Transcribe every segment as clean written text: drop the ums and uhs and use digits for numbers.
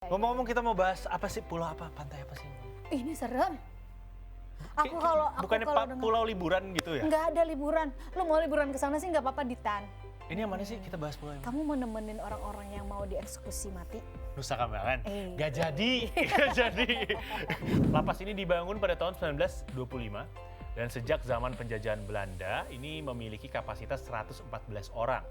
Ngomong-ngomong kita mau bahas apa sih, pulau apa, pantai apa sih? Ini serem. Bukannya pulau liburan gitu ya? Nggak ada liburan. Lu mau liburan ke sana sih nggak apa-apa, Ditan. Ini yang mana sih kita bahas pulau yang mana? Kamu mau nemenin orang-orang yang mau dieksekusi mati? Nusa Kambangan? Gak jadi, gak jadi. Lapas ini dibangun pada tahun 1925 dan sejak zaman penjajahan Belanda ini memiliki kapasitas 114 orang.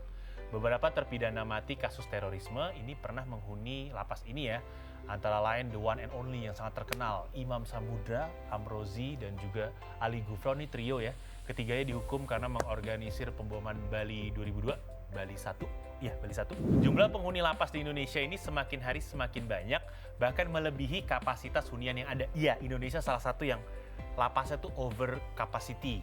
Beberapa terpidana mati kasus terorisme ini pernah menghuni lapas ini ya. Antara lain the one and only yang sangat terkenal, Imam Samudra, Amrozi, dan juga Ali Gufron, ini trio ya. Ketiganya dihukum karena mengorganisir pemboman Bali 2002, Bali 1. Ya, Bali 1. Jumlah penghuni lapas di Indonesia ini semakin hari semakin banyak, bahkan melebihi kapasitas hunian yang ada. Iya, Indonesia salah satu yang lapasnya tuh over capacity.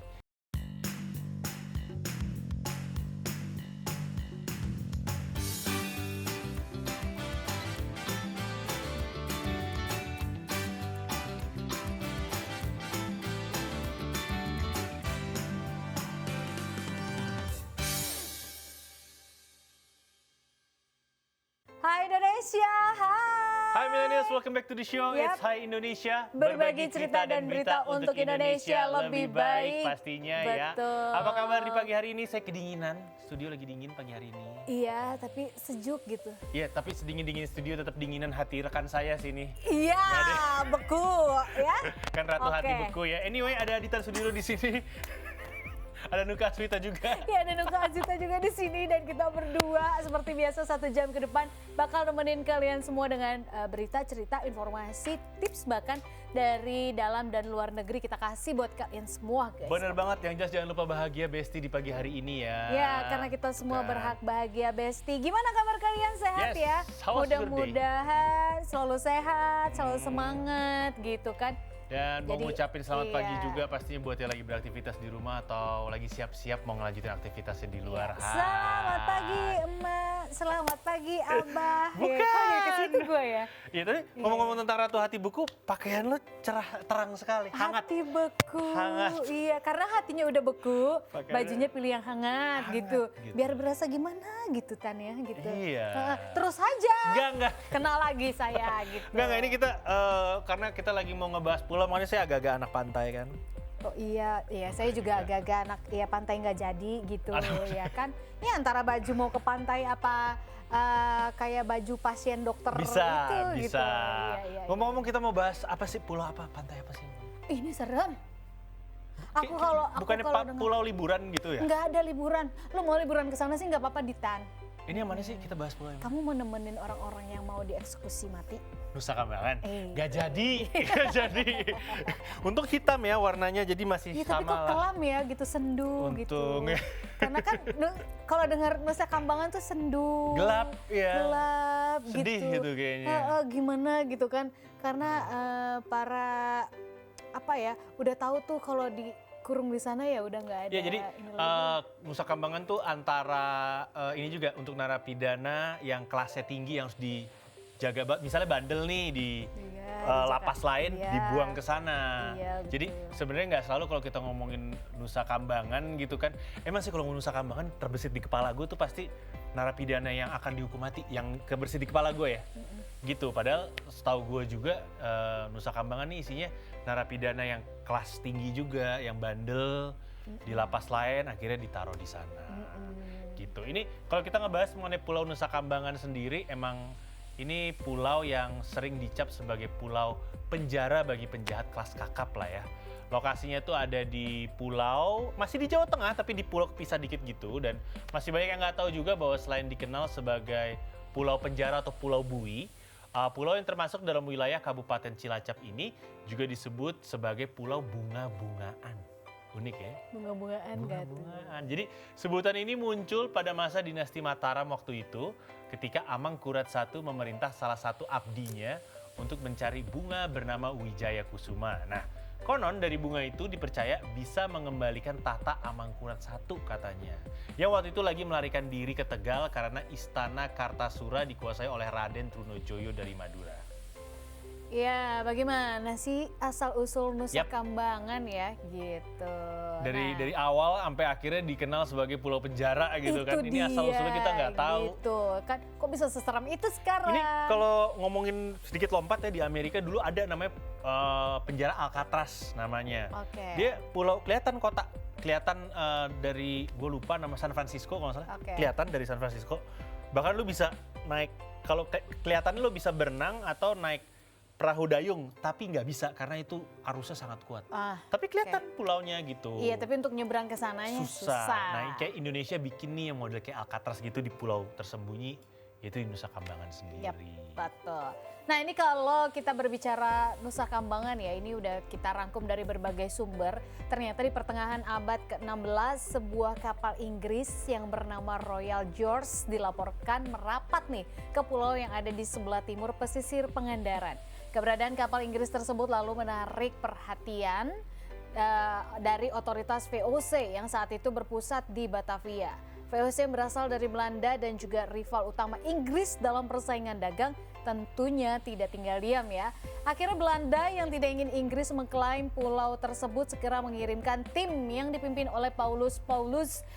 Hai Indonesia, hai. Hai millennials, welcome back to the show. Yap. It's Hai Indonesia. Berbagi cerita dan berita untuk Indonesia lebih baik. Pastinya ya. Betul. Apa kabar di pagi hari ini? Saya kedinginan. Studio lagi dingin pagi hari ini. Iya, tapi sejuk gitu. Iya, tapi sedingin-dingin studio tetap dinginan hati rekan saya sini. Iya, beku ya. Kan Ratu Hati Oke. beku ya. Anyway, ada Dita Sudiro di sini. Ada Nuka Aswita juga. Ya, ada Nuka Azita juga di sini dan kita berdua seperti biasa 1 jam ke depan bakal nemenin kalian semua dengan berita, cerita, informasi, tips bahkan dari dalam dan luar negeri kita kasih buat kalian semua, guys. Bener banget, yang jelas jangan lupa bahagia Besti di pagi hari ini ya. Ya, karena kita semua berhak bahagia, Besti. Gimana kabar kalian? Sehat Yes, ya? how was your day? Mudah-mudahan selalu sehat, selalu semangat gitu kan. Dan mau Jadi, ngucapin selamat pagi iya. juga pastinya buat yang lagi beraktivitas di rumah atau lagi siap-siap mau ngelanjutin aktivitasnya di luar. Selamat pagi emak, selamat pagi abah. Bukan. Ya, kok jadi ke situ gue ya? Iya, tapi ngomong-ngomong tentang Ratu Hati Beku, pakaian lo cerah, terang sekali, hangat. Hati beku. Hangat. Iya, karena hatinya udah beku, Pakaiannya bajunya pilih yang hangat, gitu. gitu. Biar berasa gimana gitu Tan ya, gitu. Iya. Terus aja. Enggak. Kenal lagi saya gitu. Enggak, ini kita, karena kita lagi mau ngebahas pulau, makanya saya agak-agak anak pantai kan. Oh iya, saya juga agak-agak anak ya pantai nggak jadi gitu ya kan. Ini antara baju mau ke pantai apa kayak baju pasien dokter Bisa, gitu. bisa. Iya. Ngomong-ngomong kita mau bahas apa sih, pulau apa, pantai apa sih? Ini serem. Bukannya pulau liburan gitu ya? Nggak ada liburan. Lu mau liburan ke sana sih nggak apa-apa, Ditan. Ini yang mana sih kita bahas pulau yang mana? Kamu mau nemenin orang-orang yang mau dieksekusi mati? Nusa Kambangan? Gak jadi, gak jadi. Untuk hitam ya warnanya, jadi masih Iya, tapi sama kok lah. kelam ya gitu, sendu gitu. Untung ya. Karena kan kalau dengar Nusa Kambangan tuh sendu. Gelap, ya. Gelap Sedih gitu kayaknya. Gimana gitu kan. Karena para udah tahu tuh kalau dikurung di sana ya udah nggak ada. Ya, jadi Nusa Kambangan tuh antara ini juga untuk narapidana yang kelasnya tinggi yang harus dijaga, misalnya bandel nih di lapas lain dibuang ke sana. Iya, Jadi sebenarnya nggak selalu kalau kita ngomongin Nusa Kambangan gitu kan. Emang sih kalau ngomongin Nusa Kambangan terbesit di kepala gue tuh pasti narapidana yang akan dihukum mati yang kebersit di kepala gue ya. Gitu, padahal setahu gue juga Nusa Kambangan nih isinya narapidana yang kelas tinggi juga, yang bandel di lapas lain akhirnya ditaruh di sana. Gitu. Ini kalau kita ngebahas mengenai Pulau Nusa Kambangan sendiri, emang ini pulau yang sering dicap sebagai pulau penjara bagi penjahat kelas kakap lah ya. Lokasinya tuh ada di pulau, masih di Jawa Tengah tapi di pulau kepisah dikit gitu, dan masih banyak yang nggak tahu juga bahwa selain dikenal sebagai pulau penjara atau pulau bui, pulau yang termasuk dalam wilayah Kabupaten Cilacap ini juga disebut sebagai pulau bunga-bungaan. Unik ya? Bunga-bungaan gak tuh? Bunga-bungaan. Jadi sebutan ini muncul pada masa dinasti Mataram waktu itu ketika Amangkurat I memerintah salah satu abdinya untuk mencari bunga bernama Wijaya Kusuma. Nah, konon dari bunga itu dipercaya bisa mengembalikan tahta Amangkurat I katanya. Yang waktu itu lagi melarikan diri ke Tegal karena istana Kartasura dikuasai oleh Raden Trunojoyo dari Madura. Ya, bagaimana sih asal-usul Nusa Yap. Kambangan ya, gitu. Dari awal sampai akhirnya dikenal sebagai pulau penjara gitu kan. Ini asal-usulnya kita nggak tahu. Gitu. Kan kok bisa seseram itu sekarang? Ini kalau ngomongin sedikit lompat ya, di Amerika dulu ada namanya penjara Alcatraz namanya. Oke. Dia pulau kelihatan dari gue lupa nama San Francisco kalau nggak salah. Oke. Kelihatan dari San Francisco. Bahkan lu bisa naik, kalau kelihatan lu bisa berenang atau naik perahu dayung, tapi nggak bisa karena itu arusnya sangat kuat. Tapi kelihatan pulaunya gitu. Iya, tapi untuk nyebrang ke sananya susah. Nah, kayak Indonesia bikin nih yang model kayak Alcatraz gitu di pulau tersembunyi, itu di Nusa Kambangan sendiri. Yap, betul. Nah, ini kalau kita berbicara Nusa Kambangan ya, ini udah kita rangkum dari berbagai sumber. Ternyata di pertengahan abad ke-16, sebuah kapal Inggris yang bernama Royal George dilaporkan merapat nih ke pulau yang ada di sebelah timur pesisir Pangandaran. Keberadaan kapal Inggris tersebut lalu menarik perhatian dari otoritas VOC yang saat itu berpusat di Batavia. VOC berasal dari Belanda dan juga rival utama Inggris dalam persaingan dagang, tentunya tidak tinggal diam ya. Akhirnya Belanda yang tidak ingin Inggris mengklaim pulau tersebut segera mengirimkan tim yang dipimpin oleh Paulus,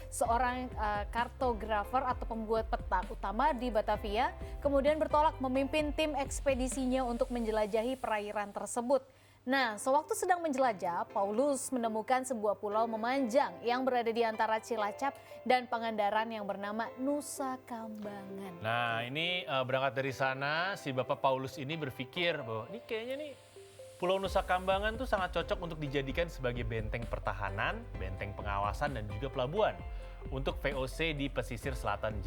seorang kartografer atau pembuat peta utama di Batavia, kemudian bertolak memimpin tim ekspedisinya untuk menjelajahi perairan tersebut. Nah, sewaktu sedang menjelajah, Paulus menemukan sebuah pulau memanjang yang berada di antara Cilacap dan Pangandaran yang bernama Nusa Kambangan. Nah, ini berangkat dari sana, si Bapak Paulus ini berpikir bahwa ini kayaknya nih Pulau Nusa Kambangan tuh sangat cocok untuk dijadikan sebagai benteng pertahanan, benteng pengawasan, dan juga pelabuhan untuk VOC di pesisir selatan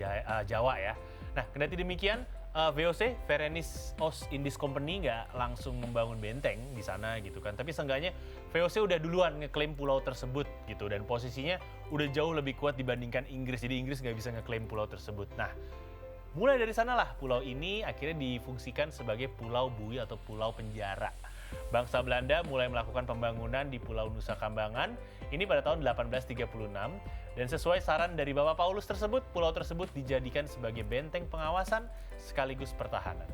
Jawa ya. Nah, kendati demikian, VOC, Verenigd Oost Indies Company, nggak langsung membangun benteng di sana gitu kan. Tapi seenggaknya VOC udah duluan ngeklaim pulau tersebut gitu. Dan posisinya udah jauh lebih kuat dibandingkan Inggris. Jadi Inggris nggak bisa ngeklaim pulau tersebut. Nah, mulai dari sanalah pulau ini akhirnya difungsikan sebagai pulau bui atau pulau penjara. Bangsa Belanda mulai melakukan pembangunan di Pulau Nusa Kambangan ini pada tahun 1836 dan sesuai saran dari Bapak Paulus tersebut, pulau tersebut dijadikan sebagai benteng pengawasan sekaligus pertahanan.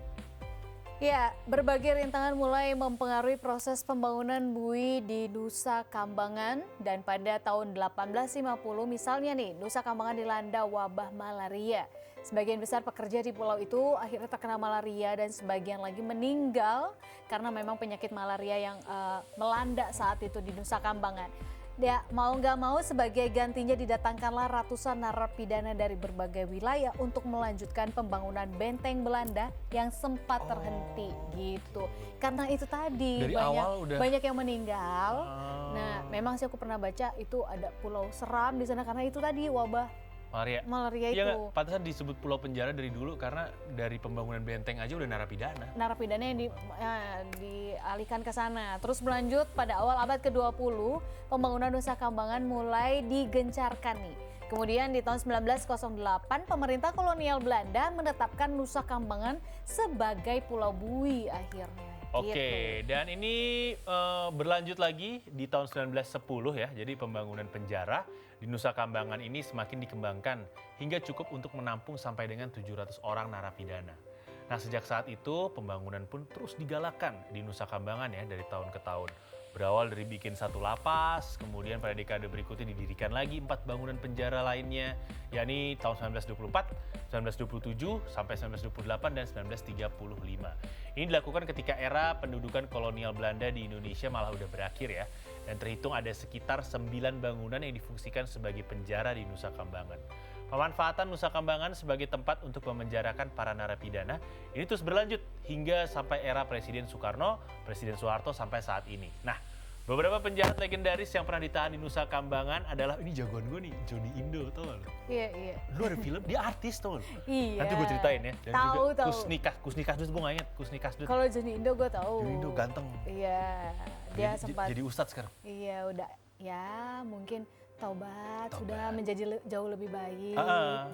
Ya, berbagai rintangan mulai mempengaruhi proses pembangunan bui di Nusa Kambangan dan pada tahun 1850 misalnya nih, Nusa Kambangan dilanda wabah malaria. Sebagian besar pekerja di pulau itu akhirnya terkena malaria dan sebagian lagi meninggal karena memang penyakit malaria yang melanda saat itu di Nusa Kambangan. Ya, mau nggak mau sebagai gantinya didatangkanlah ratusan narapidana dari berbagai wilayah untuk melanjutkan pembangunan benteng Belanda yang sempat terhenti gitu. Karena itu tadi Dari awal udah banyak yang meninggal. Nah, memang sih aku pernah baca itu ada pulau seram di sana karena itu tadi wabah malaria itu. Iya, pantesan disebut pulau penjara dari dulu karena dari pembangunan benteng aja udah narapidana. Narapidana yang dialihkan ke sana. Terus berlanjut pada awal abad ke-20, pembangunan Nusa Kambangan mulai digencarkan nih. Kemudian di tahun 1908, pemerintah kolonial Belanda menetapkan Nusa Kambangan sebagai pulau bui akhirnya. Oke, dan ini berlanjut lagi di tahun 1910 ya. Jadi pembangunan penjara di Nusa Kambangan ini semakin dikembangkan hingga cukup untuk menampung sampai dengan 700 orang narapidana. Nah, sejak saat itu pembangunan pun terus digalakan di Nusa Kambangan ya dari tahun ke tahun. Berawal dari bikin satu lapas, kemudian pada dekade berikutnya didirikan lagi 4 bangunan penjara lainnya, yakni tahun 1924, 1927, sampai 1928 dan 1935. Ini dilakukan ketika era pendudukan kolonial Belanda di Indonesia malah udah berakhir ya, dan terhitung ada sekitar 9 bangunan yang difungsikan sebagai penjara di Nusa Kambangan. Pemanfaatan Nusa Kambangan sebagai tempat untuk memenjarakan para narapidana ini terus berlanjut hingga sampai era Presiden Soekarno, Presiden Soeharto sampai saat ini. Nah, beberapa penjahat legendaris yang pernah ditahan di Nusa Kambangan adalah, ini jagoan gue nih, Johnny Indo, tau gak lu? Iya. Lu ada film, dia artis tau gak lu? Iya. Nanti gue ceritain ya. Dan tahu, juga tahu. Kusni Kasdut, gue gak inget, Kusni Kasdut. Kalau Johnny Indo gue tahu. Johnny Indo ganteng. Iya, dia sempat. Jadi ustadz sekarang. Iya, udah ya mungkin taubat, sudah menjadi jauh lebih baik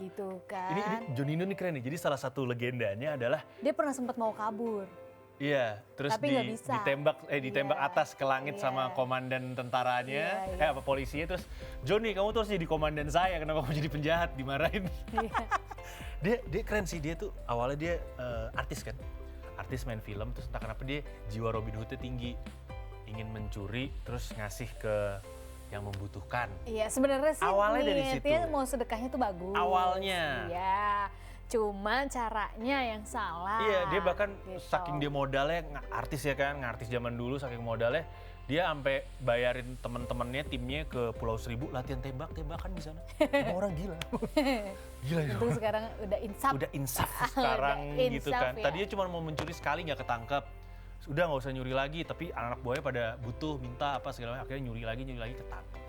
gitu kan. Ini Johnny Indo nih keren nih. Jadi salah satu legendanya adalah dia pernah sempat mau kabur. Iya, terus Tapi nggak bisa. ditembak atas ke langit sama komandan tentaranya, apa polisinya, terus Johnny kamu tuh harus jadi komandan saya, kenapa kamu jadi penjahat, dimarahin. Iya. dia keren sih, dia tuh awalnya dia artis kan, artis main film, terus entah kenapa dia jiwa Robin Hood-nya tinggi. Ingin mencuri, terus ngasih ke yang membutuhkan. Iya, sebenarnya sih Awalnya dari niatnya situ. mau sedekahnya tuh bagus. Awalnya. Iya, cuma caranya yang salah. Iya, dia bahkan gitu. saking dia modalnya, artis ya kan, artis zaman dulu saking modalnya, dia sampai bayarin teman-temannya, timnya ke Pulau Seribu latihan tembak-tembakan di sana. Semua orang gila. Gila ya. Itu sekarang udah insaf. Udah insaf sekarang Udah gitu insaf kan. ya. Tadinya cuma mau mencuri sekali nggak ketangkep. Udah nggak usah nyuri lagi, tapi anak-anak buahnya pada butuh, minta apa segala macam, akhirnya nyuri lagi ketangkep.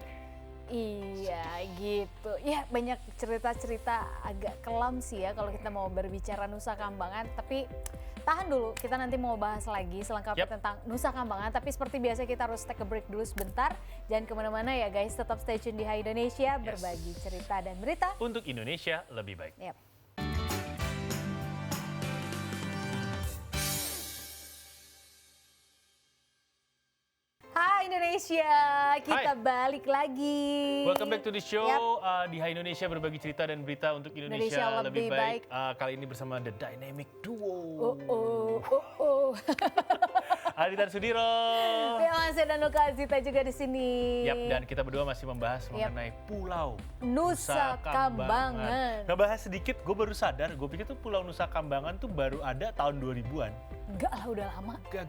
Iya gitu. Ya banyak cerita-cerita agak kelam sih ya kalau kita mau berbicara Nusa Kambangan. Tapi tahan dulu, kita nanti mau bahas lagi selengkapnya tentang Nusa Kambangan. Tapi seperti biasa kita harus take a break dulu sebentar. Jangan kemana-mana ya guys, tetap stay tune di Hai Indonesia, berbagi cerita dan berita. Untuk Indonesia lebih baik. Yap. Hai Indonesia, kita balik lagi. Welcome back to the show. Yap. Di Hai Indonesia berbagi cerita dan berita untuk Indonesia, lebih baik. Kali ini bersama The Dynamic Duo. Aditan Sudiro. Fiamansyah dan Luka Azita juga di sini. Yap, dan kita berdua masih membahas mengenai Pulau Nusa Kambangan. Ngebahas sedikit, gue baru sadar, gue pikir tuh Pulau Nusa Kambangan tuh baru ada tahun 2000-an. Enggak lah, udah lama. Enggak,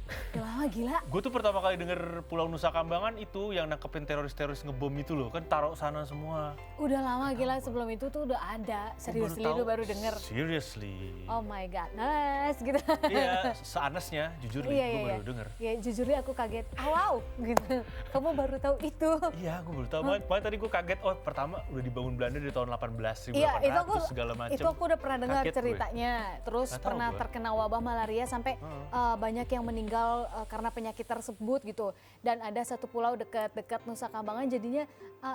Udah lama, gila. gue tuh pertama kali denger Pulau Nusa Kambangan itu yang nangkepin teroris-teroris ngebom itu loh, kan taruh sana semua. Udah lama, gila. Sebelum itu tuh udah ada. Seriously, lu baru denger. Seriously. Oh my godness, gitu. Iya, seanesnya, jujur nih, gue baru denger. Iya, jujur aku kaget. Oh, wow, gitu. Kamu baru tahu itu. Iya, gue baru tahu. Makanya tadi gue kaget, oh pertama udah dibangun Belanda dari tahun 1800 Iya, segala macam. itu aku udah pernah dengar ceritanya. Terus Nggak tahu pernah gue. terkena wabah malaria sampai banyak yang meninggal karena penyakit tersebut gitu. Dan ada satu pulau dekat Nusa Kambangan jadinya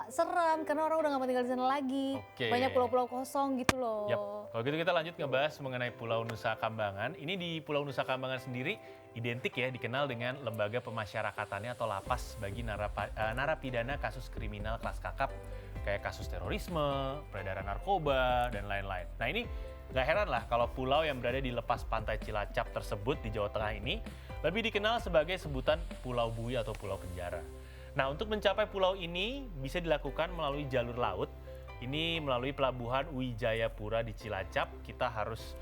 serem karena orang udah nggak mau tinggal di sana lagi. Oke. Banyak pulau-pulau kosong gitu loh. Yap. Kalau gitu kita lanjut ngebahas mengenai Pulau Nusa Kambangan. Ini di Pulau Nusa Kambangan sendiri identik ya, dikenal dengan lembaga pemasyarakatannya atau lapas bagi narapidana kasus kriminal kelas kakap kayak kasus terorisme, peredaran narkoba, dan lain-lain. Nah ini nggak heran lah kalau pulau yang berada di lepas pantai Cilacap tersebut di Jawa Tengah ini lebih dikenal sebagai sebutan Pulau Bui atau Pulau Penjara. Nah untuk mencapai pulau ini bisa dilakukan melalui jalur laut. Ini melalui pelabuhan Wijayapura di Cilacap, kita harus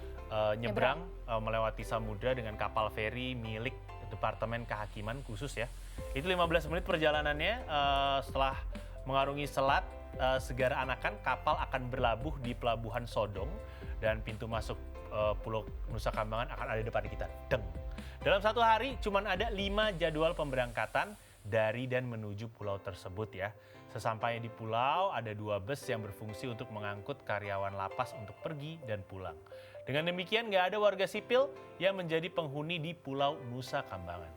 nyebrang melewati samudra dengan kapal feri milik Departemen Kehakiman khusus ya. Itu 15 menit perjalanannya. Setelah mengarungi selat Segara Anakan, kapal akan berlabuh di Pelabuhan Sodong dan pintu masuk Pulau Nusa Kambangan akan ada di depan kita. Deng. Dalam satu hari cuma ada 5 jadwal pemberangkatan dari dan menuju pulau tersebut ya. Sesampainya di pulau ada 2 bus yang berfungsi untuk mengangkut karyawan lapas untuk pergi dan pulang. Dengan demikian nggak ada warga sipil yang menjadi penghuni di Pulau Nusa Kambangan.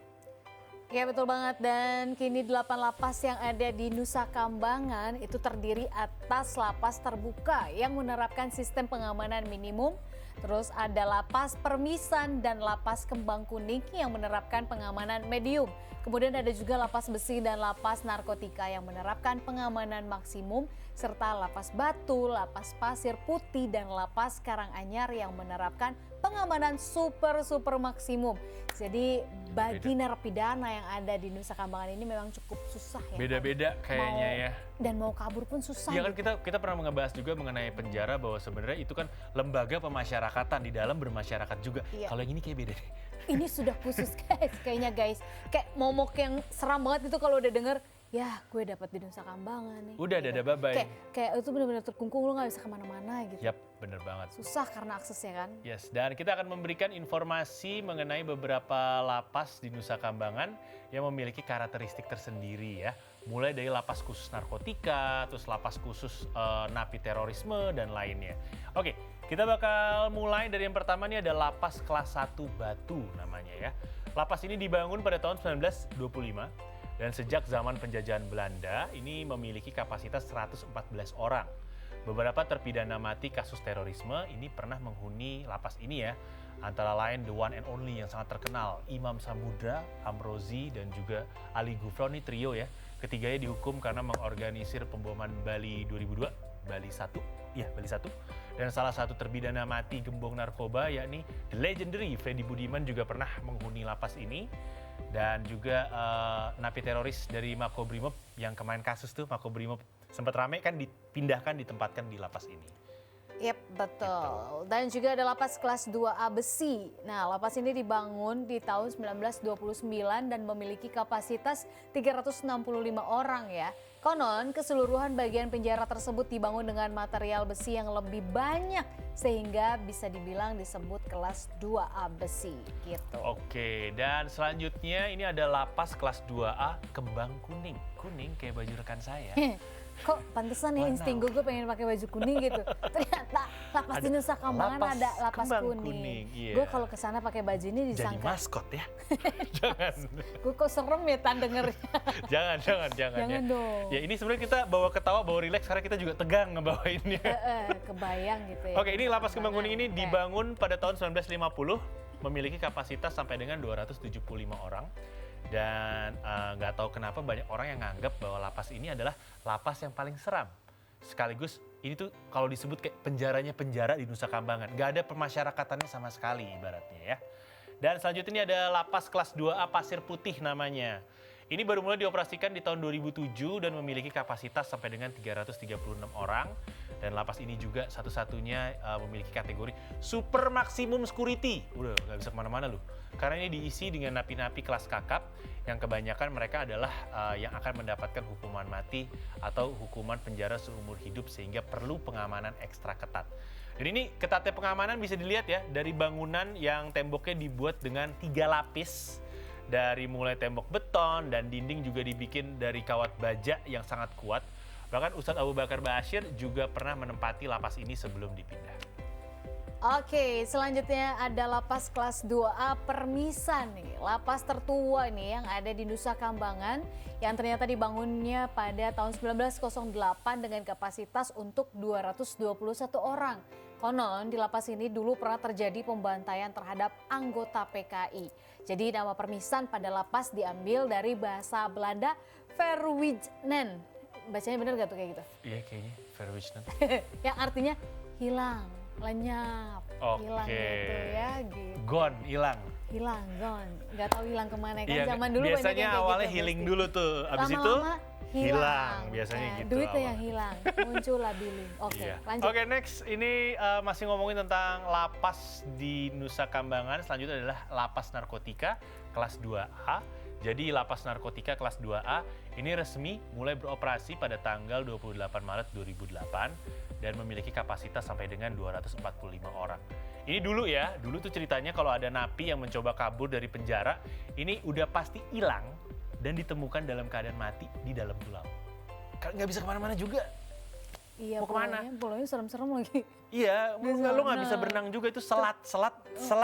Ya betul banget, dan kini 8 lapas yang ada di Nusa Kambangan itu terdiri atas lapas terbuka yang menerapkan sistem pengamanan minimum. Terus ada lapas Permisan dan lapas Kembang Kuning yang menerapkan pengamanan medium. Kemudian ada juga lapas Besi dan lapas Narkotika yang menerapkan pengamanan maksimum. Serta lapas Batu, lapas Pasir Putih, dan lapas Karanganyar yang menerapkan pengamanan super maksimum. Jadi bagi narapidana yang ada di Nusa Kambangan ini memang cukup susah ya. Beda-beda kayaknya ya. Dan mau kabur pun susah. Iya kan kita pernah ngebahas juga mengenai penjara bahwa sebenarnya itu kan lembaga pemasyarakatan, di dalam bermasyarakat juga. Iya. Kalau yang ini kayak beda deh. Ini sudah khusus guys, kayaknya guys. Kayak momok yang seram banget itu kalau udah denger, ya gue dapat di Nusa Kambangan nih. Udah gitu. ada bye-bye. Kayak itu benar-benar terkungkung, lu gak bisa kemana-mana gitu. Yap, bener banget. Susah karena aksesnya kan. Yes, dan kita akan memberikan informasi mengenai beberapa lapas di Nusa Kambangan yang memiliki karakteristik tersendiri ya. Mulai dari lapas khusus narkotika, terus lapas khusus napi terorisme, dan lainnya. Oke, kita bakal mulai dari yang pertama nih, ada lapas kelas 1 Batu namanya ya. Lapas ini dibangun pada tahun 1925 dan sejak zaman penjajahan Belanda ini memiliki kapasitas 114 orang. Beberapa terpidana mati kasus terorisme ini pernah menghuni lapas ini ya. Antara lain the one and only yang sangat terkenal, Imam Samudra, Amrozi, dan juga Ali Gufron, ini trio ya. Ketiganya dihukum karena mengorganisir pemboman Bali 2002, Bali 1, ya Bali 1. Dan salah satu terpidana mati gembong narkoba yakni the legendary Freddy Budiman juga pernah menghuni lapas ini. Dan juga napi teroris dari Makobrimob yang kemarin kasus tuh Makobrimob sempat rame kan dipindahkan ditempatkan di lapas ini. Yep, betul. Dan juga ada lapas kelas 2A Besi. Nah, lapas ini dibangun di tahun 1929 dan memiliki kapasitas 365 orang ya. Konon, keseluruhan bagian penjara tersebut dibangun dengan material besi yang lebih banyak sehingga bisa dibilang disebut kelas 2A Besi gitu. Oke, dan selanjutnya ini ada lapas kelas 2A Kembang Kuning. Kuning kayak baju rekan saya. Kok pantesan ya insting gue pengen pakai baju kuning gitu. Ternyata lapas di Nusa Kambangan ada lapas kuning. Iya. Gue kalau kesana pakai baju ini Jadi disangka. maskot ya. Jangan. Gue kok serem ya tan dengernya. Jangan Jangan ya. dong. Ya ini sebenarnya kita bawa ketawa, bawa rileks karena kita juga tegang ngebawainnya. Kebayang gitu ya. Oke, ini lapas Kembang Kuning ini Oke. dibangun pada tahun 1950, memiliki kapasitas sampai dengan 275 orang. Dan nggak tahu kenapa banyak orang yang nganggap bahwa lapas ini adalah lapas yang paling seram. Sekaligus ini tuh kalau disebut kayak penjaranya penjara di Nusa Kambangan. Nggak ada permasyarakatannya sama sekali ibaratnya ya. Dan selanjutnya ini ada lapas kelas 2A Pasir Putih namanya. Ini baru mulai dioperasikan di tahun 2007 dan memiliki kapasitas sampai dengan 336 orang. Dan lapas ini juga satu-satunya memiliki kategori super maksimum security. Udah nggak bisa kemana-mana loh. Karena ini diisi dengan napi-napi kelas kakap yang kebanyakan mereka adalah yang akan mendapatkan hukuman mati atau hukuman penjara seumur hidup sehingga perlu pengamanan ekstra ketat. Dan ini ketatnya pengamanan bisa dilihat ya dari bangunan yang temboknya dibuat dengan 3 lapis. Dari mulai tembok beton dan dinding juga dibikin dari kawat baja yang sangat kuat. Bahkan Ustadz Abu Bakar Ba'asyir juga pernah menempati lapas ini sebelum dipindah. Oke, selanjutnya ada lapas kelas 2A Permisan nih. Lapas tertua nih yang ada di Nusa Kambangan yang ternyata dibangunnya pada tahun 1908 dengan kapasitas untuk 221 orang. Konon di lapas ini dulu pernah terjadi pembantaian terhadap anggota PKI. Jadi nama Permisan pada lapas diambil dari bahasa Belanda Verwijnen. Bacanya bener gak tuh kayak gitu? Iya kayaknya Verwijnen. Yang artinya hilang, lenyap, hilang gitu ya. Gitu. Gone, hilang. Hilang, gone. Gak tahu hilang kemana kan. Iya, Zaman dulu banyak biasanya yang kayak awalnya gitu, healing pasti. dulu tuh. Abis itu Lama-lama hilang. biasanya gitu. Duitnya awalnya. yang hilang, muncullah billing. Oke, Iya. lanjut. Oke, next ini masih ngomongin tentang lapas di Nusa Kambangan. Selanjutnya adalah lapas narkotika kelas 2A. Jadi lapas narkotika kelas 2A ini resmi mulai beroperasi pada tanggal 28 Maret 2008 dan memiliki kapasitas sampai dengan 245 orang. Ini dulu ya, dulu tuh ceritanya kalau ada napi yang mencoba kabur dari penjara, ini udah pasti hilang dan ditemukan dalam keadaan mati di dalam pulau. Kan nggak bisa kemana-mana juga. Iya, mau kemana? pulaunya serem-serem lagi. Iya, Di lo nggak sana. bisa berenang juga, itu selat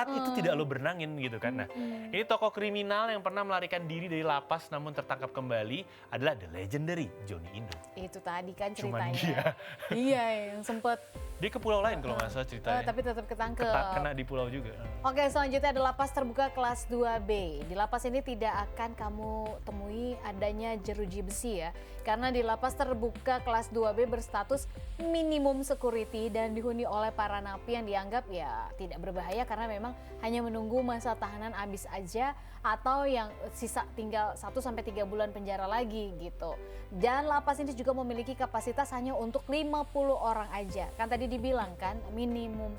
itu tidak lo berenangin gitu kan. Nah, ini tokoh kriminal yang pernah melarikan diri dari lapas namun tertangkap kembali adalah the legendary Johnny Indo. Itu tadi kan Cuman ceritanya. dia. Iya, yang sempet Dia ke pulau lain kalau nggak salah ceritanya. tapi tetap ketangkep. Kena di pulau juga. Oke, selanjutnya ada lapas terbuka kelas 2B. Di lapas ini tidak akan kamu temui adanya jeruji besi ya. Karena di lapas terbuka kelas 2B berstatus minimum security dan dihuni oleh para napi yang dianggap ya tidak berbahaya karena memang hanya menunggu masa tahanan habis aja atau yang sisa tinggal 1-3 bulan penjara lagi gitu. Dan lapas ini juga memiliki kapasitas hanya untuk 50 orang aja. Kan tadi dibilang kan minimum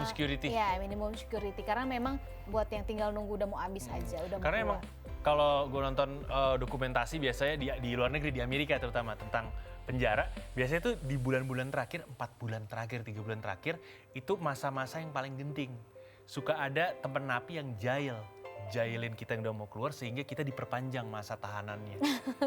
security. Ya, minimum security karena memang buat yang tinggal nunggu udah mau habis aja, udah mau Karena keluar. emang kalau gue nonton dokumentasi biasanya di luar negeri, di Amerika terutama tentang penjara, biasanya tuh di bulan-bulan terakhir, 4 bulan terakhir, 3 bulan terakhir, itu masa-masa yang paling genting. Suka ada temen napi yang jailin kita yang udah mau keluar sehingga kita diperpanjang masa tahanannya.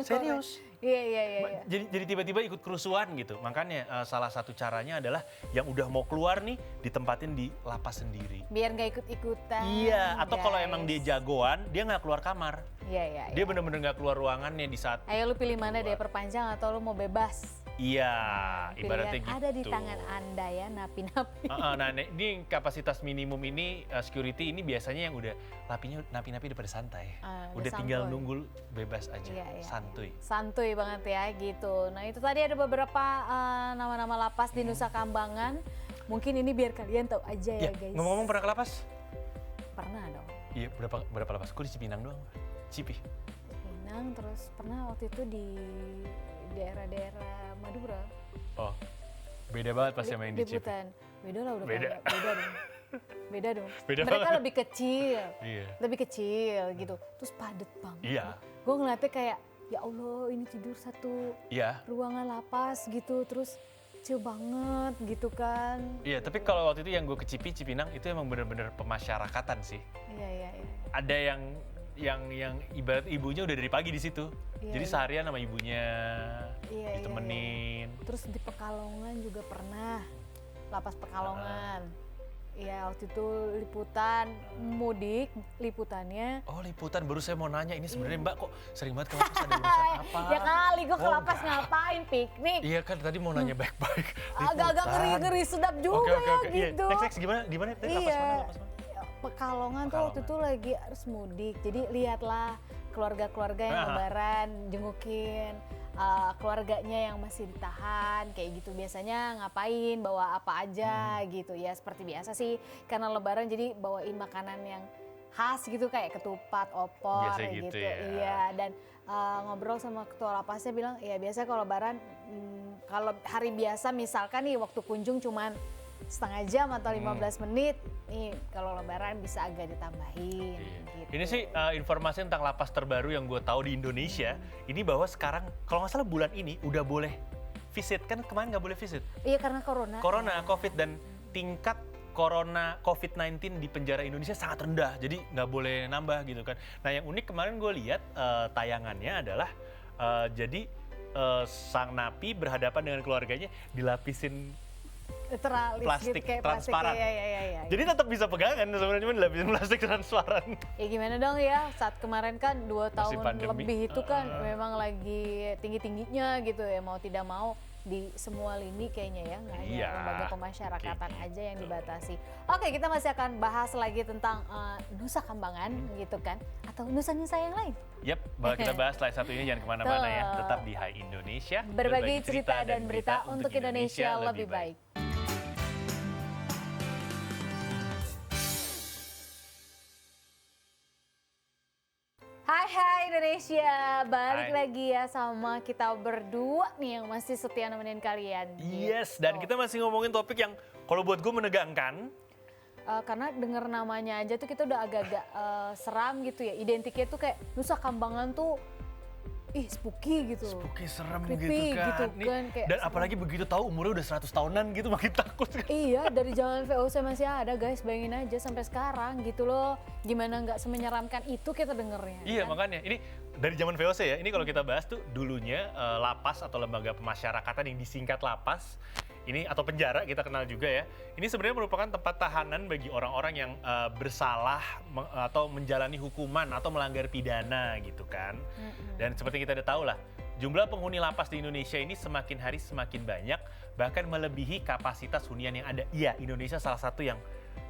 Serius. Iya. Jadi tiba-tiba ikut kerusuhan gitu. Makanya salah satu caranya adalah yang udah mau keluar nih ditempatin di lapas sendiri. Biar nggak ikut-ikutan. Iya, atau kalau guys. emang dia jagoan, dia nggak keluar kamar. Iya. Dia bener-bener nggak keluar ruangannya di saat Ayo lu pilih mana deh, perpanjang atau lu mau bebas? Iya, ibaratnya Pilihan gitu. ada di tangan Anda ya, napi-napi. Nah, ini kapasitas minimum ini security ini biasanya yang udah napi-napi udah pada santai. Udah Udah tinggal santuy. nunggu bebas aja, Iya. santuy. Santuy banget ya gitu. Nah itu tadi ada beberapa nama-nama lapas di Nusa Kambangan. Mungkin ini biar kalian tahu aja ya, Ya, guys. ngomong-ngomong pernah ke lapas? Pernah dong. Iya, berapa lapas? Gue di Cipinang doang. Cipi. Pinang, terus pernah waktu itu di daerah-daerah Madura. Oh, beda banget pas yang main di Cipi. Liputan. Beda lah udah Beda. kayak- beda dong. Beda dong. Beda Mereka banget. lebih kecil. Iya. Lebih kecil gitu. Terus padet banget. Iya. Gue ngeliatnya kayak ya Allah ini tidur satu Iya. ruangan lapas gitu. Terus kecil banget gitu kan. Iya, tapi kalau waktu itu yang gue ke Cipinang itu emang bener-bener pemasyarakatan sih. Iya. Ada yang ibarat ibunya udah dari pagi di situ. Iya, Jadi iya. seharian sama ibunya Iya. ditemenin. Terus di Pekalongan juga pernah, lapas Pekalongan. Iya waktu itu liputan mudik, liputannya. Oh, liputan baru saya mau nanya ini sebenarnya Mbak kok sering banget ke lapas ada urusan apa? Ya kali gue ke Oh, lapas enggak. ngapain, piknik. Iya kan tadi mau nanya baik-baik. Agak-agak Liputan. ngeri-ngeri sedap juga Oke. ya Iya. gitu. Next gimana? Di mana? Lapas Iya. mana? Lapas mana? Pekalongan tuh waktu itu lagi harus mudik. Jadi lihatlah keluarga-keluarga yang Ah. lebaran, jengukin keluarganya yang masih ditahan kayak gitu. Biasanya ngapain, bawa apa aja gitu ya. Seperti biasa sih karena lebaran jadi bawain makanan yang khas gitu kayak ketupat, opor Biasa gitu ya. Iya, dan ngobrol sama ketua lapasnya bilang, ya biasa kalau lebaran kalau hari biasa misalkan nih waktu kunjung cuman setengah jam atau 15 menit, nih kalau lebaran bisa agak ditambahin gitu. Ini sih informasi tentang lapas terbaru yang gue tahu di Indonesia. Ini bahwa sekarang kalau nggak salah bulan ini udah boleh visit, kan kemarin nggak boleh visit. Iya karena corona. Corona, COVID, dan tingkat corona COVID-19 di penjara Indonesia sangat rendah, jadi nggak boleh nambah gitu kan. Nah yang unik kemarin gue lihat tayangannya adalah jadi sang napi berhadapan dengan keluarganya dilapisin Teralis plastik gitu, kayak transparan. plastik, iya. Jadi tetap bisa pegangan sebenarnya, cuma dilapisin plastik transparan. Ya gimana dong ya, saat kemarin kan 2 Masih tahun pandemi. lebih itu kan memang lagi tinggi-tingginya gitu ya, mau tidak mau di semua lini kayaknya ya, nggak hanya Iya, lembaga pemasyarakatan kayak aja yang dibatasi. Oke, kita masih akan bahas lagi tentang Nusa Kambangan gitu kan, atau nusa-nusa yang lain. Yap, bakal kita bahas setelah satu ini, jangan kemana-mana ya. Tuh. Tetap di Hai Indonesia. Berbagi cerita dan berita untuk Indonesia lebih baik. Hai Indonesia, balik Hai. lagi ya sama kita berdua nih yang masih setia nemenin kalian. Yes, dan Gitu. kita masih ngomongin topik yang kalau buat gue menegangkan. Karena denger namanya aja tuh kita udah agak-agak seram gitu ya. Identiknya tuh kayak Nusa Kambangan tuh spooky gitu. Spooky, serem Creepy gitu kan. gitu Nih, kan, kayak dan serem. apalagi begitu tahu umurnya udah 100 tahunan gitu makin takut kan. Iya, dari zaman VOC masih ada guys, bayangin aja sampai sekarang gitu loh. Gimana nggak semenyeramkan itu kita dengernya. Iya kan? makanya, ini dari zaman VOC ya, ini kalau kita bahas tuh dulunya lapas atau lembaga pemasyarakatan yang disingkat lapas, ini atau penjara kita kenal juga ya. Ini sebenarnya merupakan tempat tahanan bagi orang-orang yang bersalah atau menjalani hukuman atau melanggar pidana gitu kan. Dan seperti kita udah tahu lah, jumlah penghuni lapas di Indonesia ini semakin hari semakin banyak, bahkan melebihi kapasitas hunian yang ada. Iya, Indonesia salah satu yang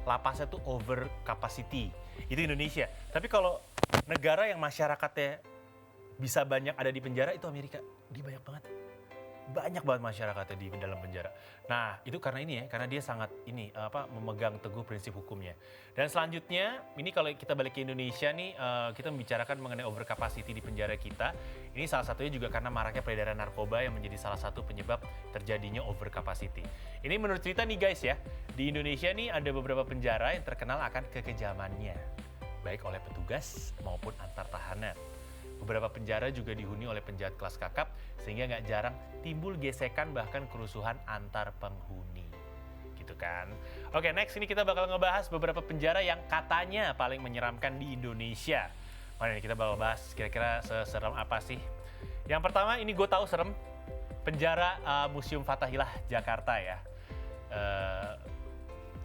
lapasnya tuh over capacity. Itu Indonesia. Tapi kalau negara yang masyarakatnya bisa banyak ada di penjara itu Amerika. Dia banyak banget. Banyak banget masyarakatnya di dalam penjara. Nah, itu karena ini ya, karena dia sangat memegang teguh prinsip hukumnya. Dan selanjutnya, ini kalau kita balik ke Indonesia nih, kita membicarakan mengenai overcapacity di penjara kita. Ini salah satunya juga karena maraknya peredaran narkoba yang menjadi salah satu penyebab terjadinya overcapacity. Ini menurut cerita nih guys ya, di Indonesia nih ada beberapa penjara yang terkenal akan kekejamannya, baik oleh petugas maupun antar tahanan. Beberapa penjara juga dihuni oleh penjahat kelas kakap, sehingga nggak jarang timbul gesekan bahkan kerusuhan antar penghuni. Gitu kan. Oke, next ini kita bakal ngebahas beberapa penjara yang katanya paling menyeramkan di Indonesia. Mana nih kita bakal bahas kira-kira seserem apa sih? Yang pertama ini gue tahu serem, penjara Museum Fathahillah Jakarta ya.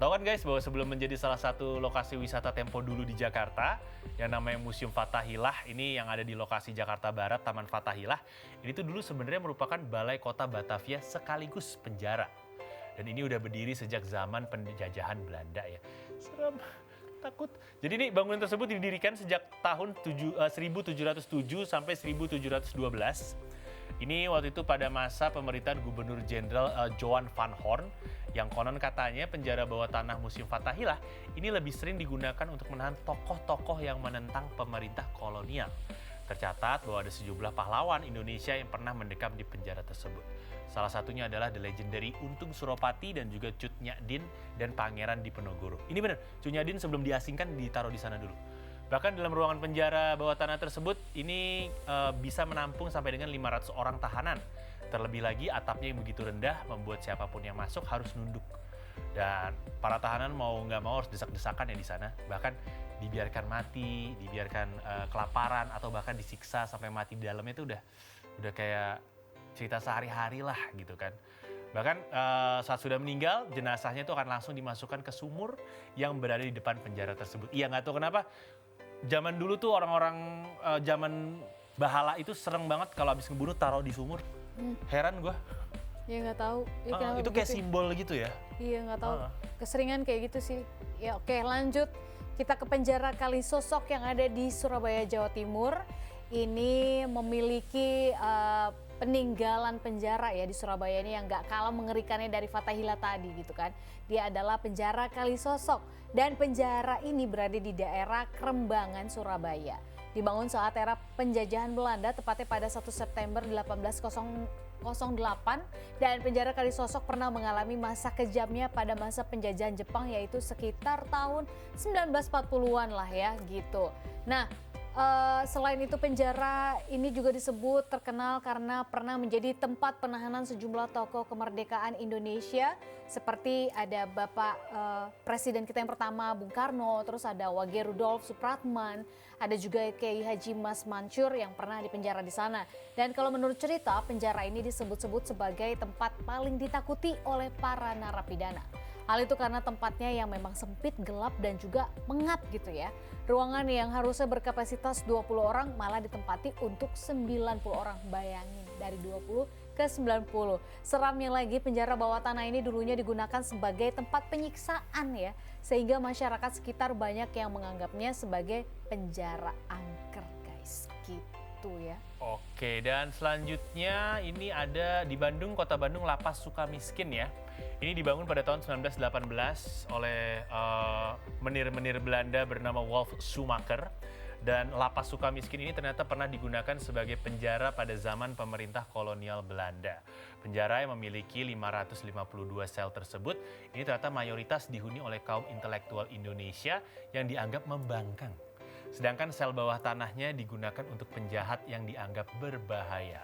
Tahu kan guys bahwa sebelum menjadi salah satu lokasi wisata tempo dulu di Jakarta yang namanya Museum Fathahillah ini yang ada di lokasi Jakarta Barat Taman Fathahillah ini tuh dulu sebenarnya merupakan balai kota Batavia sekaligus penjara. Dan ini udah berdiri sejak zaman penjajahan Belanda ya. Serem, takut. Jadi ini bangunan tersebut didirikan sejak tahun 1707 sampai 1712. Ini waktu itu pada masa pemerintahan Gubernur Jenderal Johan van Horn yang konon katanya penjara bawah tanah Museum Fathahillah ini lebih sering digunakan untuk menahan tokoh-tokoh yang menentang pemerintah kolonial. Tercatat bahwa ada sejumlah pahlawan Indonesia yang pernah mendekam di penjara tersebut. Salah satunya adalah the legendary Untung Suropati dan juga Cut Nyak dan Pangeran Diponegoro. Ini benar, Cut Nyak sebelum diasingkan ditaruh di sana dulu. Bahkan dalam ruangan penjara bawah tanah tersebut ini bisa menampung sampai dengan 500 orang tahanan. Terlebih lagi atapnya yang begitu rendah membuat siapapun yang masuk harus nunduk. Dan para tahanan mau nggak mau harus desak-desakan ya di sana. Bahkan dibiarkan mati, dibiarkan kelaparan atau bahkan disiksa sampai mati di dalamnya itu udah kayak cerita sehari-hari lah gitu kan. Bahkan saat sudah meninggal jenazahnya itu akan langsung dimasukkan ke sumur yang berada di depan penjara tersebut. Iya nggak tahu kenapa. Zaman dulu tuh orang-orang zaman Bahala itu serem banget kalau habis ngebunuh taruh di sumur. Heran gue. Ya nggak tahu. Ya, kenapa itu kayak simbol gitu ya? Iya nggak tahu. Keseringan kayak gitu sih. Ya oke lanjut. Kita ke penjara Kalisosok yang ada di Surabaya, Jawa Timur. Ini memiliki peninggalan penjara ya di Surabaya ini yang nggak kalah mengerikannya dari Fathahillah tadi gitu kan. Dia adalah penjara Kalisosok dan penjara ini berada di daerah Krembangan, Surabaya. Dibangun saat era penjajahan Belanda tepatnya pada 1 September 1808 dan penjara Kalisosok pernah mengalami masa kejamnya pada masa penjajahan Jepang yaitu sekitar tahun 1940-an lah ya gitu. Nah, selain itu penjara ini juga disebut terkenal karena pernah menjadi tempat penahanan sejumlah tokoh kemerdekaan Indonesia seperti ada Bapak Presiden kita yang pertama Bung Karno, terus ada Wage Rudolf Supratman, ada juga Kiai Haji Mas Mansur yang pernah dipenjara di sana. Dan kalau menurut cerita penjara ini disebut-sebut sebagai tempat paling ditakuti oleh para narapidana. Hal itu karena tempatnya yang memang sempit, gelap dan juga mengap gitu ya. Ruangan yang harusnya berkapasitas 20 orang malah ditempati untuk 90 orang. Bayangin dari 20 ke 90. Seramnya lagi penjara bawah tanah ini dulunya digunakan sebagai tempat penyiksaan ya. Sehingga masyarakat sekitar banyak yang menganggapnya sebagai penjara angker guys. Gitu ya. Oke, dan selanjutnya ini ada di Bandung, Kota Bandung, Lapas Sukamiskin ya. Ini dibangun pada tahun 1918 oleh menir-menir Belanda bernama Wolf Schumacher. Dan Lapas Sukamiskin ini ternyata pernah digunakan sebagai penjara pada zaman pemerintah kolonial Belanda. Penjara yang memiliki 552 sel tersebut, ini ternyata mayoritas dihuni oleh kaum intelektual Indonesia yang dianggap membangkang. Sedangkan sel bawah tanahnya digunakan untuk penjahat yang dianggap berbahaya.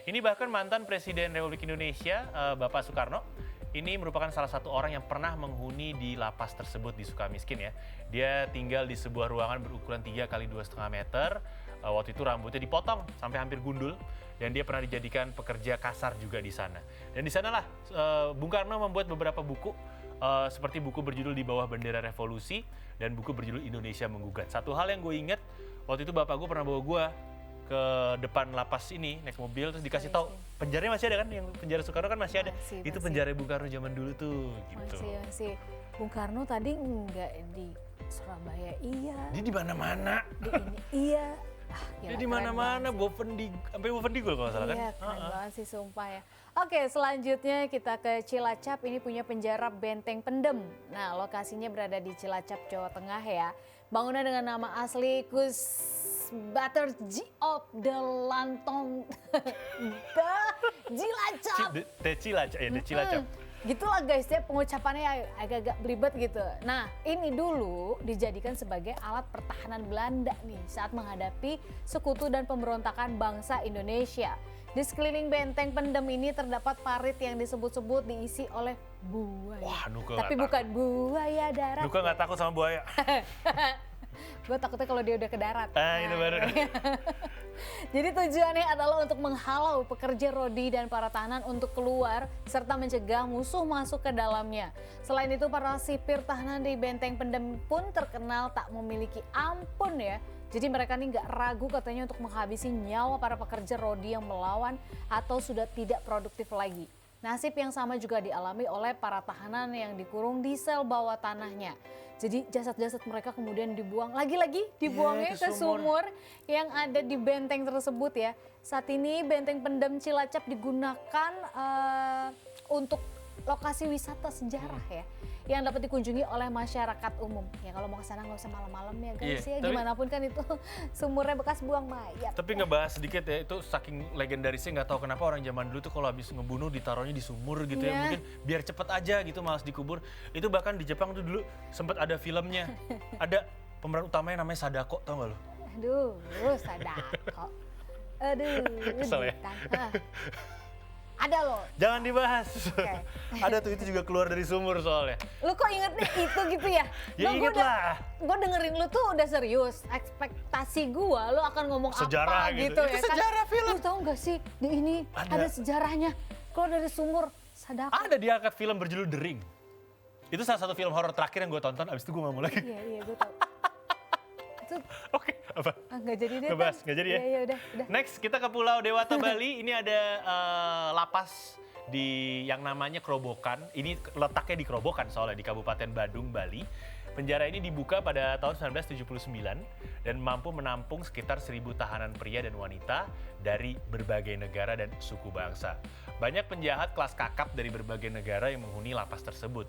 Ini bahkan mantan Presiden Republik Indonesia, Bapak Soekarno, ini merupakan salah satu orang yang pernah menghuni di lapas tersebut di Sukamiskin ya. Dia tinggal di sebuah ruangan berukuran 3 x 2,5 meter. Waktu itu rambutnya dipotong sampai hampir gundul. Dan dia pernah dijadikan pekerja kasar juga di sana. Dan di sanalah Bung Karno membuat beberapa buku. Seperti buku berjudul Di Bawah Bendera Revolusi dan buku berjudul Indonesia Menggugat. Satu hal yang gue inget, waktu itu bapak gue pernah bawa gue ke depan lapas ini naik mobil terus dikasih tahu penjaranya masih ada kan, yang penjara Soekarno kan masih ada. Itu penjara Bung Karno zaman dulu tuh gitu. Masih. Bung Karno tadi enggak di Surabaya iya. Dia di mana-mana. Di ini iya. Dia di mana-mana, sampai Bovendigul kalau salah kan. Iya, keren banget sih sumpah ya. Oke, selanjutnya kita ke Cilacap. Ini punya penjara Benteng Pendem. Nah, lokasinya berada di Cilacap, Jawa Tengah ya. Bangunan dengan nama asli Batterji of the Lantong the Cilacap. The Cilacap. Gitulah guys ya, pengucapannya agak-agak belibet gitu. Nah ini dulu dijadikan sebagai alat pertahanan Belanda nih saat menghadapi sekutu dan pemberontakan bangsa Indonesia. Di sekeliling benteng pendem ini terdapat parit yang disebut-sebut diisi oleh buaya. Wah, Nuka tapi bukan buaya darat. Nuka nggak takut sama buaya. Gue takutnya kalau dia udah ke darat. Itu baru. Jadi tujuannya adalah untuk menghalau pekerja rodi dan para tahanan untuk keluar serta mencegah musuh masuk ke dalamnya. Selain itu para sipir tahanan di Benteng Pendem pun terkenal tak memiliki ampun ya. Jadi mereka nih nggak ragu katanya untuk menghabisi nyawa para pekerja rodi yang melawan atau sudah tidak produktif lagi. Nasib yang sama juga dialami oleh para tahanan yang dikurung di sel bawah tanahnya. Jadi jasad-jasad mereka kemudian dibuang, lagi-lagi dibuangnya ke ke sumur yang ada di benteng tersebut ya. Saat ini Benteng Pendem Cilacap digunakan untuk lokasi wisata sejarah ya, yang dapat dikunjungi oleh masyarakat umum. Ya kalau mau ke sana nggak usah malam-malam ya guys ya, gimana pun kan itu sumurnya bekas buang mayat. Tapi ngebahas sedikit ya, itu saking legendarisnya, nggak tahu kenapa orang zaman dulu tuh kalau habis ngebunuh ditaruhnya di sumur gitu ya, mungkin biar cepet aja gitu, malas dikubur. Itu bahkan di Jepang tuh dulu sempat ada filmnya, ada pemeran utamanya namanya Sadako, tau gak lo? Aduh, Sadako. Aduh, Kesel ya? Ada loh. Jangan dibahas. Okay. Ada tuh, itu juga keluar dari sumur soalnya. Lu kok ingetnya itu gitu ya? Ya inget lah. Gue dengerin lu tuh udah serius. Ekspektasi gue lu akan ngomong sejarah apa gitu ya itu sejarah kan? film. Lu tau gak sih di ini ada sejarahnya. Keluar dari sumur Sadako. Ada diangkat film berjudul The Ring. Itu salah satu film horor terakhir yang gue tonton, abis itu gue gak mau lagi. Iya gue tau. Oke, apa? Nggak jadi deh. Nggak jadi ya? Iya udah. Next, kita ke Pulau Dewata, Bali. Ini ada lapas di yang namanya Kerobokan. Ini letaknya di Kerobokan soalnya, di Kabupaten Badung, Bali. Penjara ini dibuka pada tahun 1979 dan mampu menampung sekitar 1.000 tahanan pria dan wanita dari berbagai negara dan suku bangsa. Banyak penjahat kelas kakap dari berbagai negara yang menghuni lapas tersebut.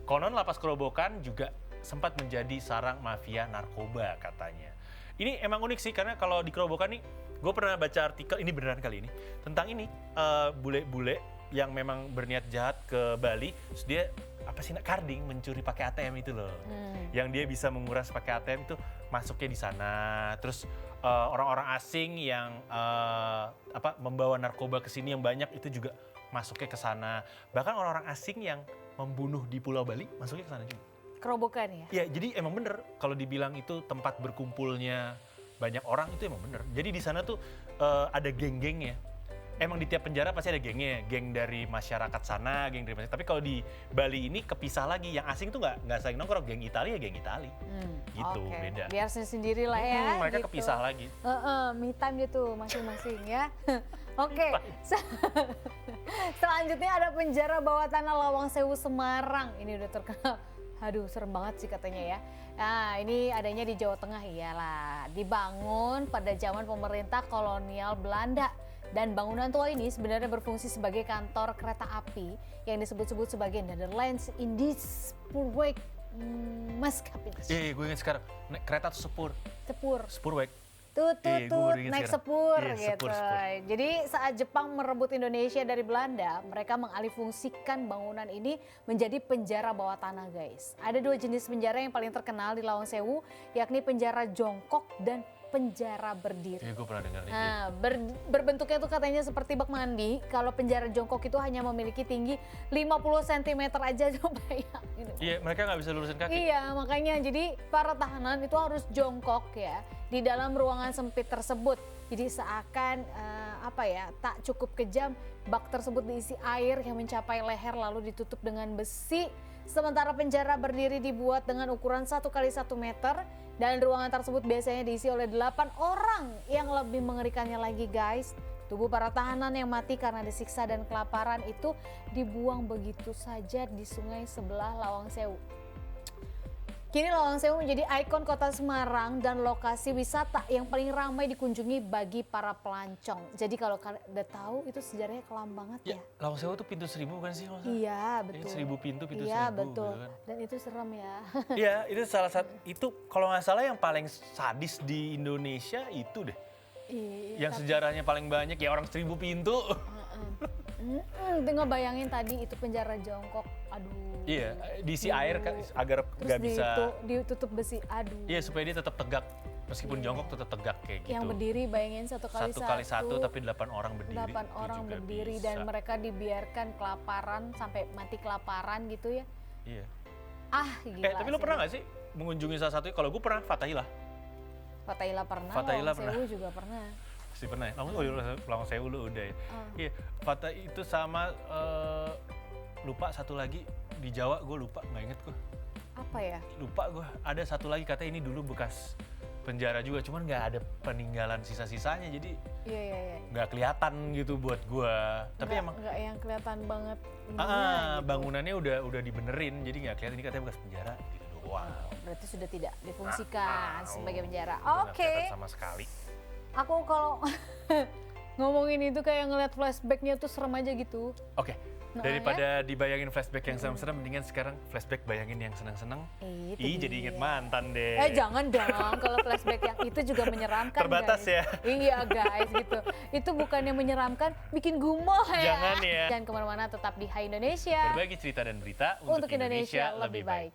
Konon lapas Kerobokan juga sempat menjadi sarang mafia narkoba katanya. Ini emang unik sih, karena kalau di Kerobokan nih, gue pernah baca artikel, ini beneran kali ini, tentang ini, bule-bule yang memang berniat jahat ke Bali, terus dia karding, mencuri pakai ATM itu loh. Yang dia bisa menguras pakai ATM itu masuknya di sana. Terus orang-orang asing yang membawa narkoba ke sini yang banyak itu juga masuknya ke sana. Bahkan orang-orang asing yang membunuh di Pulau Bali masuknya ke sana juga. Kerobokan ya? Ya, jadi emang bener kalau dibilang itu tempat berkumpulnya banyak orang, itu emang bener. Jadi di sana tuh ada geng-gengnya. Emang di tiap penjara pasti ada gengnya, geng dari masyarakat sana, geng dari masyarakat. Tapi kalau di Bali ini kepisah lagi, yang asing tuh nggak saling nongkrong, geng Itali ya geng Itali, gitu beda. Biar sendiri lah ya. Mereka gitu. kepisah lagi. Me time gitu masing-masing ya. Oke. Selanjutnya ada penjara bawah tanah Lawang Sewu Semarang. Ini udah terkenal. Aduh, serem banget sih katanya ya. Nah, ini adanya di Jawa Tengah, iyalah. Dibangun pada zaman pemerintah kolonial Belanda. Dan bangunan tua ini sebenarnya berfungsi sebagai kantor kereta api yang disebut-sebut sebagai Netherlands Indies Spoorweg Maskapai. Gue ingat sekarang, kereta tuh Spoorweg. Naik sepur gitu. Sepur. Jadi saat Jepang merebut Indonesia dari Belanda, mereka mengalihfungsikan bangunan ini menjadi penjara bawah tanah guys. Ada 2 jenis penjara yang paling terkenal di Lawang Sewu, yakni penjara jongkok dan penjara berdiri. Gue pernah dengar ini. Nah, berbentuknya tuh katanya seperti bak mandi. Kalau penjara jongkok itu hanya memiliki tinggi 50 cm aja, coba bayangin. Iya, mereka nggak bisa lurusin kaki. Iya, makanya jadi para tahanan itu harus jongkok ya di dalam ruangan sempit tersebut. Jadi seakan tak cukup kejam, bak tersebut diisi air yang mencapai leher lalu ditutup dengan besi. Sementara penjara berdiri dibuat dengan ukuran 1 kali 1 meter dan ruangan tersebut biasanya diisi oleh 8 orang. Yang lebih mengerikannya lagi guys, tubuh para tahanan yang mati karena disiksa dan kelaparan itu dibuang begitu saja di sungai sebelah Lawang Sewu. Kini Lawang Sewu menjadi ikon kota Semarang dan lokasi wisata yang paling ramai dikunjungi bagi para pelancong. Jadi kalau kalian udah tahu itu sejarahnya kelam banget ya. Lawang Sewu tuh pintu 1.000 bukan sih? Iya betul. 1.000 pintu 1.000. Iya betul. Gitu kan. Dan itu serem ya. Iya, itu salah satu, itu kalau nggak salah yang paling sadis di Indonesia itu deh. Iya, Yang sejarahnya paling banyak ya orang 1.000 pintu. Tinggal bayangin tadi itu penjara jongkok, aduh. Iya, diisi air agar nggak bisa. Ditutup besi, aduh. Iya, supaya dia tetap tegak. Meskipun jongkok tetap tegak kayak gitu. Yang berdiri bayangin 1 kali 1. Tapi 8 orang berdiri. 8 orang berdiri bisa. dan mereka dibiarkan kelaparan sampai mati kelaparan gitu ya. Iya. Gila. Tapi lo pernah nggak sih mengunjungi salah satunya? Kalau gue pernah Fathahillah. Fathahillah pernah, Fathahillah Lawang Sewu juga pernah. Pasti pernah ya? Lawang Sewu lu udah ya? Iya, Fata itu sama lupa satu lagi di Jawa gue lupa, nggak inget gue. Apa ya? Lupa gue, ada satu lagi katanya ini dulu bekas penjara juga, cuman nggak ada peninggalan sisa-sisanya, jadi Iya. nggak kelihatan gitu buat gue. Tapi emang nggak yang kelihatan banget ininya gitu. bangunannya udah dibenerin, jadi nggak kelihatan ini katanya bekas penjara gitu doang. Berarti sudah tidak difungsikan sebagai penjara. Udah nggak Oke. kelihatan sama sekali. Aku kalau ngomongin itu kayak ngeliat flashbacknya tuh serem aja gitu. Oke, Nah, daripada dibayangin flashback yang serem-serem, mendingan sekarang flashback bayangin yang seneng-seneng. Itu Jadi inget dia. mantan deh. Jangan dong, kalau flashback yang itu juga menyeramkan. Terbatas guys. ya. Iya guys gitu. Itu bukannya menyeramkan, bikin gumoh ya. Jangan ya. Jangan kemana-mana, tetap di Hai Indonesia. Berbagi cerita dan berita untuk Indonesia lebih baik.